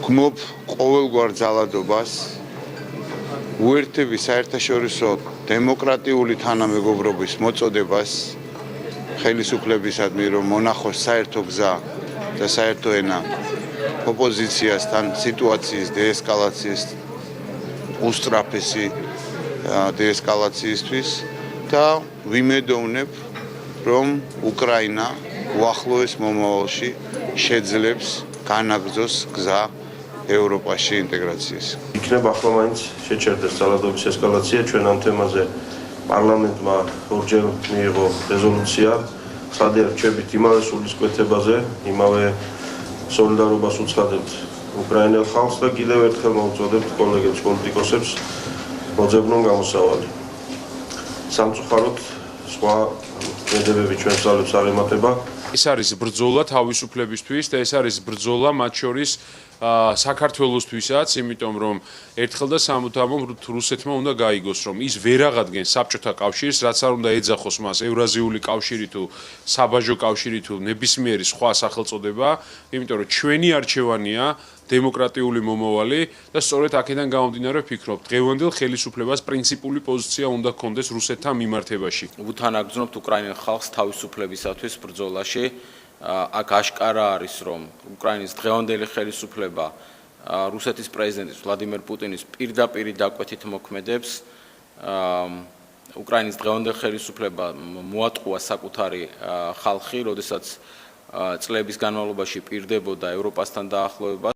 გმობ ყოველგვარ ძალადობას უერთების საერთაშორისო დემოკრატიული თანამეგობრობის მოწოდებას ხელისუფლებისადმი რომ მონახოს საერთო გზა და საერთო ენა ოპოზიციასთან სიტუაციის დეესკალაციის უსწრაფესი დეესკალაციისთვის და ვიმედოვნებ რომ უკრაინა უახლოეს მომავალში შეძლებს განაგრძოს გზა ევროპაში ინტეგრაციის. იქნება ახლა მაინც შეჩერდეს ძალადობის ესკალაცია ჩვენ ამ თემაზე პარლამენტმა ორჯერ მიიღო რეზოლუცია სადაც რჩებით იმავე სულისკვეთებაზე, იმავე სოლიდარობას უცხადებთ უკრაინელ ხალხს და კიდევ ერთხელ მოვუწოდებთ კოლეგებს პოლიტიკოსებს მოძებნონ გამოსავალი. სამწუხაროდ სხვა მედებები ჩვენს ძალებს არ ემატება. ეს არის ბრძოლა თავისუფლებისთვის და ეს არის ბრძოლა მათ შორის საქართველოსთვისაც, იმიტომ რომ ერთხელ და სამუდამოდ რუსეთმა უნდა გაიგოს, რომ ის ვერ აღადგენს საბჭოთა კავშირს, რაც არ უნდა ეძახოს მას ევრაზიული კავშირი თუ საბაჟო კავშირი თუ ნებისმიერი სხვა სახელწოდება, იმიტომ რომ ჩვენი არჩევანია დემოკრატიული მომავალი და სწორედ აქედან გამომდინარე ვფიქრობ, დღევანდელ ხელისუფლებას პრინციპული პოზიცია უნდა ჰქონდეს რუსეთთან მიმართებაში. ვუთანაგრძნობთ უკრაინელ ხალხს თავისუფლებისათვის ბრძოლაში. აქ აშკარა არის, რომ უკრაინის დღევანდელი ხელისუფლება რუსეთის პრეზიდენტის ვლადიმერ პუტინის პირდაპირ დაკვეთით მოქმედებს. უკრაინის დღევანდელ ხელისუფლება მოატყუა საკუთარი ხალხი, როდესაც წლების განმავლობაში პირდებოდა ევროპასთან დაახლოებას.